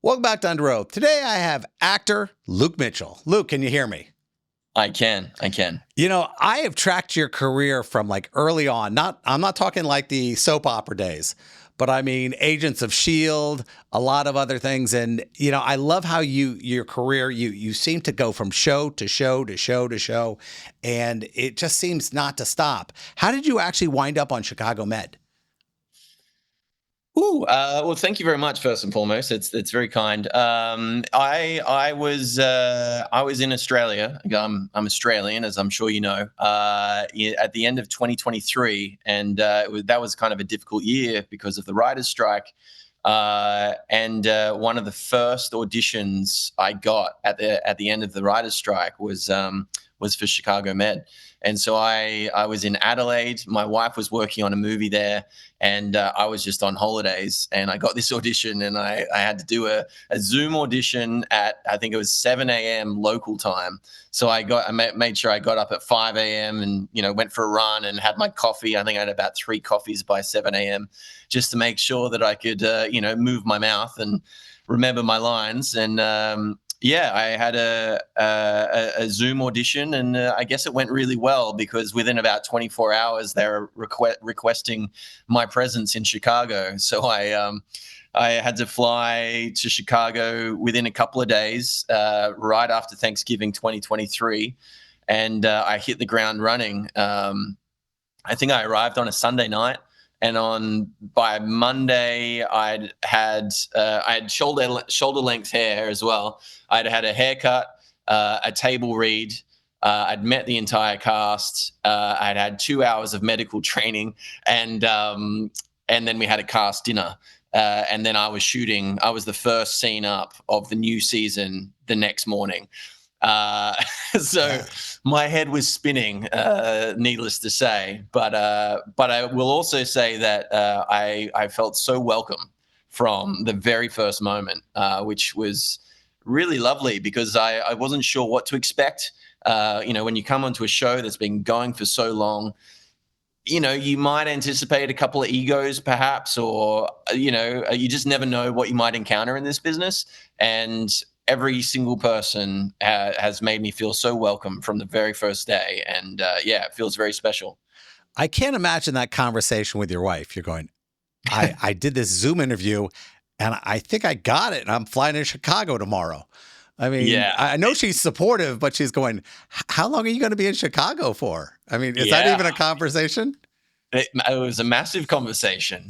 Welcome back to Under Oath. Today I have actor Luke Mitchell. Luke, can you hear me? I can. I have tracked your career from like early on. I'm not talking like the soap opera days, but I mean Agents of Shield, a lot of other things. And I love how your career you seem to go from show to show to show to show, and it just seems not to stop. How did you actually wind up on Chicago Med? Well, thank you very much. First and foremost, it's very kind. I was in Australia. I'm Australian, as I'm sure you know. At the end of 2023, and that was kind of a difficult year because of the writers' strike. And one of the first auditions I got at the end of the writers' strike was for Chicago Med. And so I was in Adelaide. My wife was working on a movie there, and I was just on holidays. And I got this audition, and I had to do a Zoom audition at, I think it was 7 a.m. local time. So I made sure I got up at 5 a.m. and went for a run and had my coffee. I think I had about 3 coffees by 7 a.m. just to make sure that I could move my mouth and remember my lines. And I had a Zoom audition, and I guess it went really well because within about 24 hours they were requesting my presence in Chicago. So I had to fly to Chicago within a couple of days, right after Thanksgiving 2023, and I hit the ground running. I think I arrived on a Sunday night. And by Monday, I had shoulder length hair as well. I'd had a haircut, a table read. I'd met the entire cast. I'd had 2 hours of medical training, and then we had a cast dinner. And then I was shooting. I was the first scene up of the new season the next morning. So my head was spinning, needless to say. But I will also say that I felt so welcome from the very first moment, which was really lovely because I wasn't sure what to expect. When you come onto a show that's been going for so long, you might anticipate a couple of egos perhaps, or, you just never know what you might encounter in this business. And every single person has made me feel so welcome from the very first day. And it feels very special. I can't imagine that conversation with your wife. You're going, I did this Zoom interview and I think I got it. And I'm flying to Chicago tomorrow. I mean, Yeah. I know she's supportive, but she's going, how long are you going to be in Chicago for? I mean, is that even a conversation? It was a massive conversation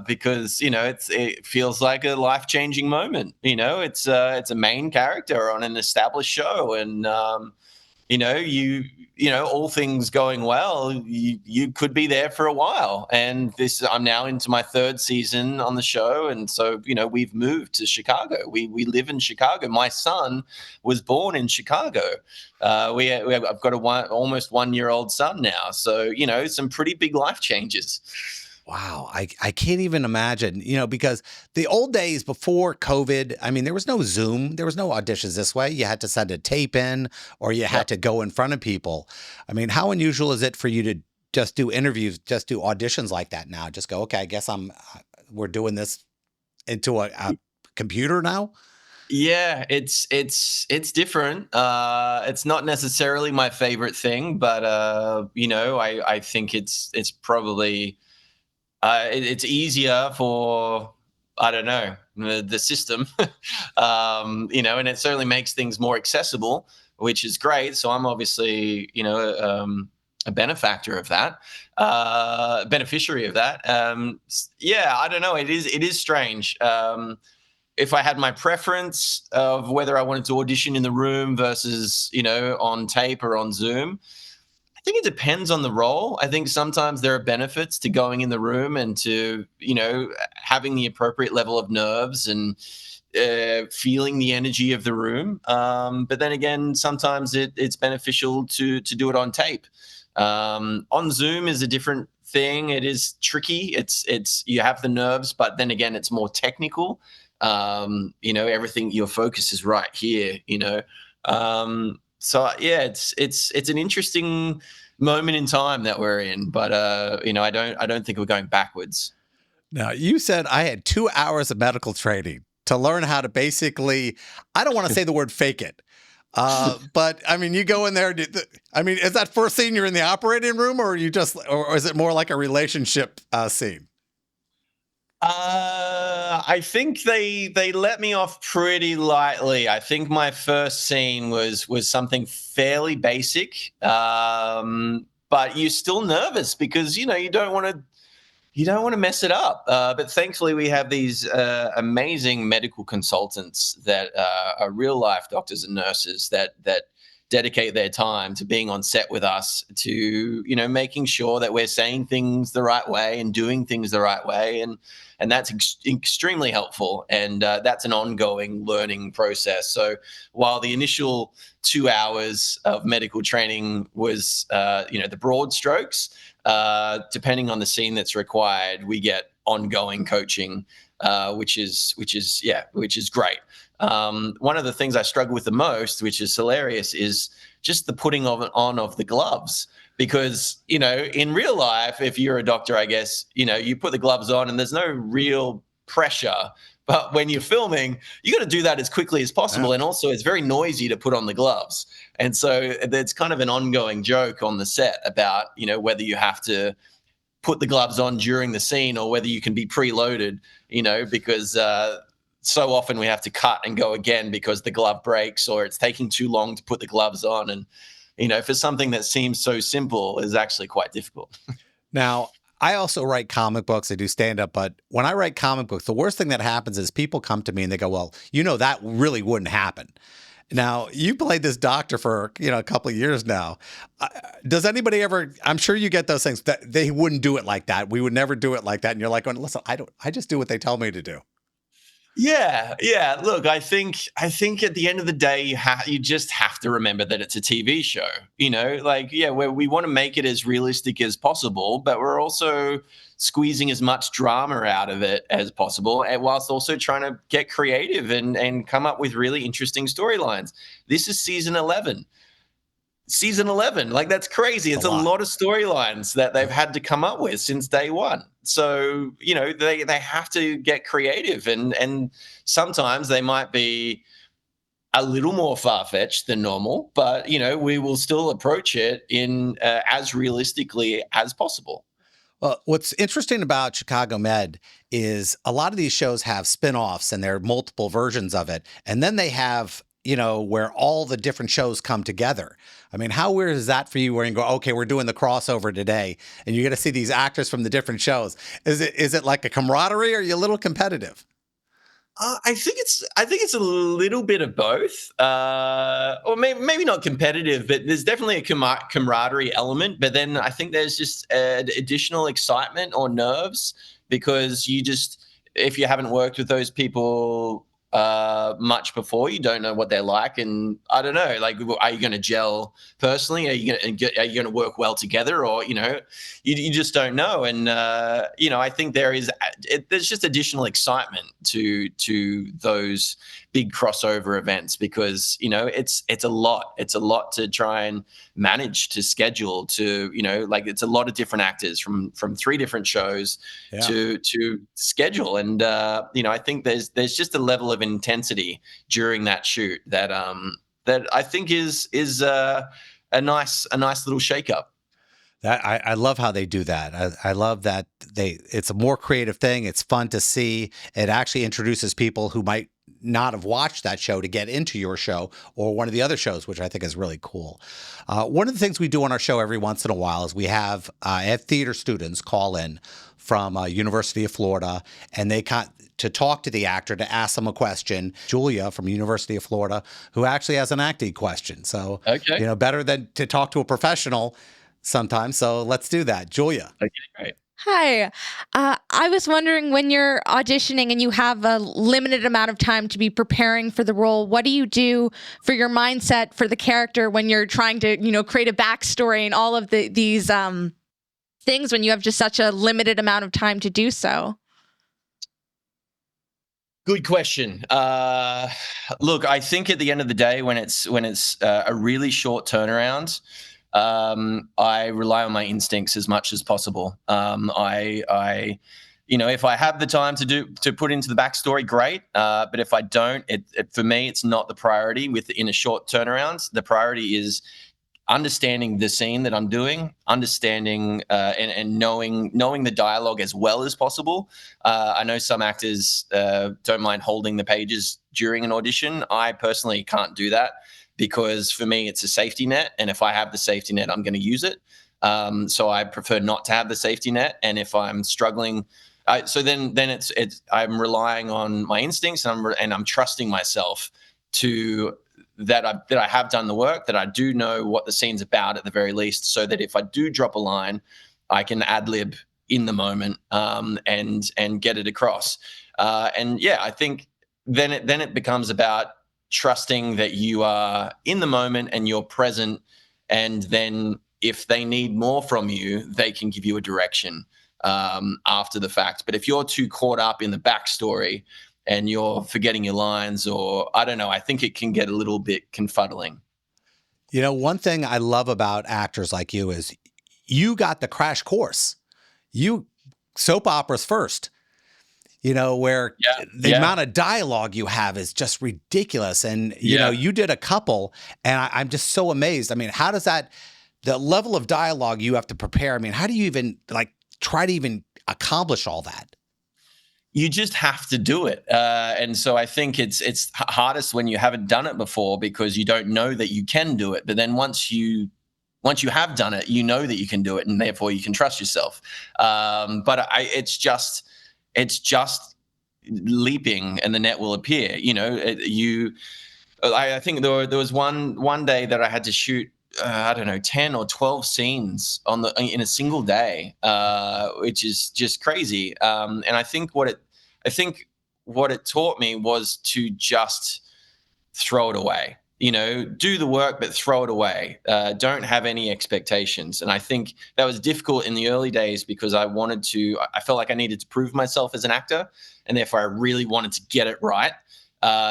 because it feels like a life-changing moment. It's a main character on an established show, and all things going well, you could be there for a while. And I'm now into my 3rd season on the show, and so we've moved to Chicago. We live in Chicago. My son was born in Chicago. I've got almost 1-year-old son now, so some pretty big life changes. Wow. I can't even imagine, because the old days before COVID, I mean, there was no Zoom, there was no auditions this way. You had to send a tape in or you had to go in front of people. I mean, how unusual is it for you to just do interviews, just do auditions like that now? Just go, okay, I guess we're doing this into a computer now? Yeah, it's different. It's not necessarily my favorite thing, but I think it's probably it's easier for, I don't know, the system, and it certainly makes things more accessible, which is great. So I'm obviously, a benefactor of that, beneficiary of that. I don't know. It is strange. If I had my preference of whether I wanted to audition in the room versus, on tape or on Zoom, I think it depends on the role. I think sometimes there are benefits to going in the room and to, having the appropriate level of nerves and feeling the energy of the room. But then again, sometimes it's beneficial to do it on tape. On Zoom is a different thing. It is tricky. It's you have the nerves, but then again, it's more technical. Everything, your focus is right here. It's an interesting moment in time that we're in, but I don't think we're going backwards. Now, you said I had 2 hours of medical training. to learn how to basically, I don't want to say the word fake it. But I mean, you go in there. I mean, is that first scene you're in the operating room, or or is it more like a relationship scene? I think they let me off pretty lightly. I think my first scene was something fairly basic, but you're still nervous because you don't want to mess it up. But thankfully, we have these amazing medical consultants that are real life doctors and nurses that dedicate their time to being on set with us, to making sure that we're saying things the right way and doing things the right way, and that's extremely helpful. And that's an ongoing learning process. So while the initial 2 hours of medical training was the broad strokes, depending on the scene that's required, we get ongoing coaching, which is great. One of the things I struggle with the most, which is hilarious, is just the putting on of the gloves. Because, in real life, if you're a doctor, I guess, you put the gloves on and there's no real pressure. But when you're filming, you got to do that as quickly as possible. Yeah. And also, it's very noisy to put on the gloves. And so there's kind of an ongoing joke on the set about, whether you have to put the gloves on during the scene or whether you can be preloaded, because so often we have to cut and go again because the glove breaks or it's taking too long to put the gloves on. And, for something that seems so simple is actually quite difficult. Now, I also write comic books. I do stand up, but when I write comic books, the worst thing that happens is people come to me and they go, "Well, that really wouldn't happen." Now, you played this doctor for, a couple of years now. Does anybody ever, I'm sure you get those things that they wouldn't do it like that. We would never do it like that. And you're like, listen, I just do what they tell me to do. Yeah, yeah. Look, I think at the end of the day, you just have to remember that it's a TV show. Where we want to make it as realistic as possible, but we're also squeezing as much drama out of it as possible, and whilst also trying to get creative and come up with really interesting storylines. This is season 11. Like, that's crazy. It's a lot of storylines that they've had to come up with since day one. So they have to get creative, and sometimes they might be a little more far-fetched than normal, but we will still approach it in as realistically as possible. Well, what's interesting about Chicago Med is a lot of these shows have spin-offs and there are multiple versions of it. And then they have, where all the different shows come together. I mean, how weird is that for you where you go, okay, we're doing the crossover today and you get to see these actors from the different shows. Is it like a camaraderie or are you a little competitive? I think it's a little bit of both, or maybe not competitive, but there's definitely a camaraderie element. But then I think there's just additional excitement or nerves because if you haven't worked with those people much before, you don't know what they're like, and I don't know. Like, are you going to gel personally? Are you going to work well together, or you just don't know. And I think there's just additional excitement to those big crossover events because it's a lot to try and manage, to schedule, to it's a lot of different actors from 3 different shows to schedule. And I think there's just a level of intensity during that shoot that I think is a nice little shakeup. That I love how they do that. I love that it's a more creative thing. It's fun to see. It actually introduces people who might not have watched that show to get into your show or one of the other shows, which I think is really cool. One of the things we do on our show every once in a while is we have theater students call in from University of Florida, and they to talk to the actor, to ask them a question. Julia from University of Florida, who actually has an acting question. So, okay. Better than to talk to a professional sometimes. So let's do that. Julia. Okay, great. Hi. I was wondering, when you're auditioning and you have a limited amount of time to be preparing for the role, what do you do for your mindset for the character when you're trying to, create a backstory and all of these things when you have just such a limited amount of time to do so? Good question. Look, I think at the end of the day, when it's a really short turnaround, I rely on my instincts as much as possible. I if I have the time to put into the backstory, great. But if I don't, for me, it's not the priority within a short turnaround. The priority is understanding the scene that I'm doing, understanding and knowing the dialogue as well as possible. I know some actors don't mind holding the pages during an audition. I personally can't do that because for me it's a safety net, and if I have the safety net, I'm going to use it. So I prefer not to have the safety net, and if I'm struggling, so then it's I'm relying on my instincts, and I'm trusting myself to that I have done the work, that I do know what the scene's about at the very least, so that if I do drop a line, I can ad lib in the moment and get it across. And yeah, I think then it becomes about trusting that you are in the moment and you're present, and then if they need more from you, they can give you a direction after the fact. But if you're too caught up in the backstory and you're forgetting your lines, or I don't know, I think it can get a little bit confuddling. One thing I love about actors like you is you got the crash course. You soap operas first, where the amount of dialogue you have is just ridiculous. And, you did a couple, and I'm just so amazed. I mean, how does the level of dialogue you have to prepare, I mean, how do you even try to even accomplish all that? You just have to do it. And so I think it's hardest when you haven't done it before, because you don't know that you can do it. But then once you have done it, you know that you can do it, and therefore you can trust yourself. But it's just leaping and the net will appear. I think there was one day that I had to shoot 10 or 12 scenes in a single day, which is just crazy. And I think what it taught me was to just throw it away. Do the work, but throw it away. Don't have any expectations. And I think that was difficult in the early days because I felt like I needed to prove myself as an actor, and therefore I really wanted to get it right.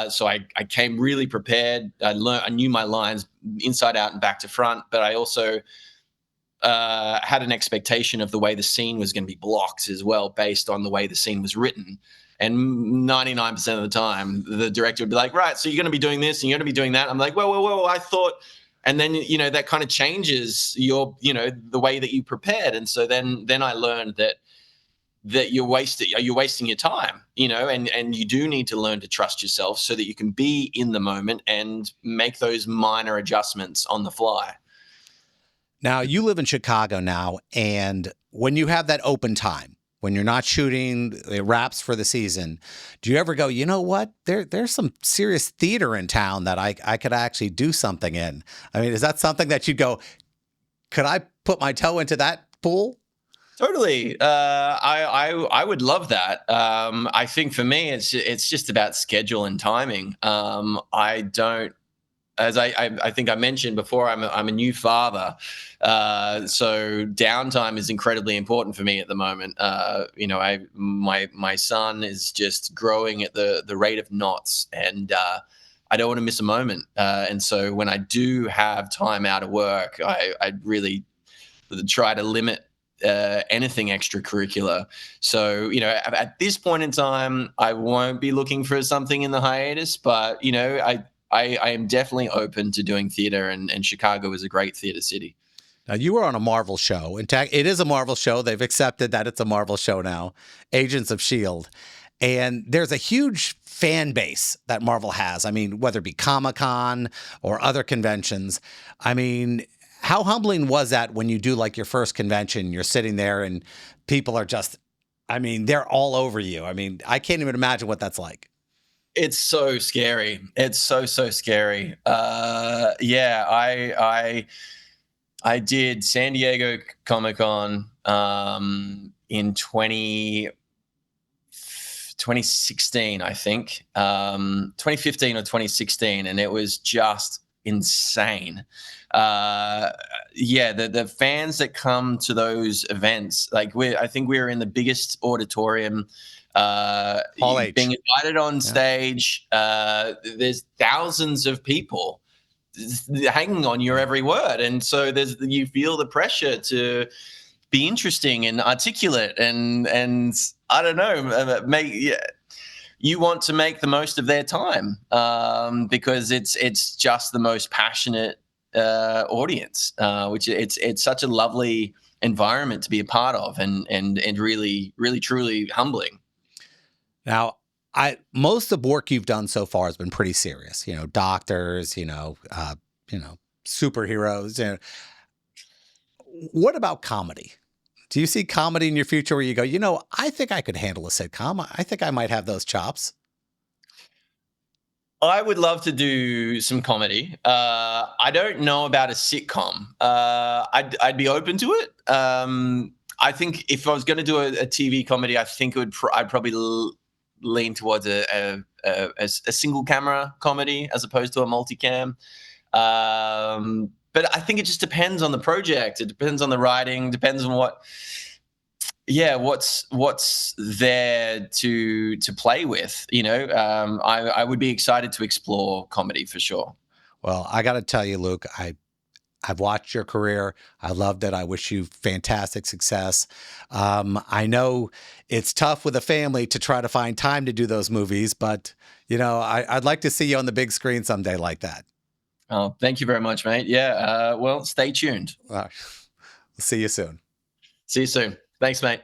So I came really prepared. I knew my lines inside out and back to front, but I also had an expectation of the way the scene was going to be blocked as well, based on the way the scene was written. And 99% of the time, the director would be like, right, so you're going to be doing this and you're going to be doing that. I'm like, whoa, I thought, and then, that kind of changes the way that you prepared. And so then I learned that you're wasting your time, and you do need to learn to trust yourself so that you can be in the moment and make those minor adjustments on the fly. Now, you live in Chicago now, and when you have that open time, when you're not shooting wraps for the season, do you ever go, you know what, there's some serious theater in town that I could actually do something in? I mean, is that something that you'd go, could I put my toe into that pool? Totally. I would love that. I think for me, it's just about schedule and timing. I don't, as I think I mentioned before, I'm a new father, so downtime is incredibly important for me at the moment. My son is just growing at the rate of knots, and I don't want to miss a moment. And so when I do have time out of work, I really try to limit anything extracurricular. So, at this point in time, I won't be looking for something in the hiatus, but, I am definitely open to doing theater, and Chicago is a great theater city. Now, you were on a Marvel show. In fact, it is a Marvel show. They've accepted that it's a Marvel show now, Agents of S.H.I.E.L.D. And there's a huge fan base that Marvel has. I mean, whether it be Comic-Con or other conventions. I mean, how humbling was that when you do your first convention, you're sitting there and people are just, they're all over you. I can't even imagine what that's like. It's so scary. It's so scary. I did San Diego Comic-Con in 2016, I think, 2015 or 2016, and it was just insane. The fans that come to those events, I think we're in the biggest auditorium, Hall H. being invited on stage. There's thousands of people hanging on your every word, and so you feel the pressure to be interesting and articulate, and I don't know, you want to make the most of their time, because it's just the most passionate audience, which it's such a lovely environment to be a part of, and really, really, truly humbling. Now, most of the work you've done so far has been pretty serious. Doctors, superheroes. What about comedy? Do you see comedy in your future where you go, I think I could handle a sitcom. I think I might have those chops. I would love to do some comedy. I don't know about a sitcom. I'd be open to it. I think if I was going to do a TV comedy, I think I'd probably lean towards a single camera comedy as opposed to a multicam. But I think it just depends on the project. It depends on the writing. Depends on what's there to play with. I would be excited to explore comedy for sure. Well, I got to tell you, Luke, I've watched your career. I loved it. I wish you fantastic success. I know it's tough with a family to try to find time to do those movies, but I'd like to see you on the big screen someday like that. Oh, thank you very much, mate. Yeah. Well, stay tuned. We'll see you soon. See you soon. Thanks, mate.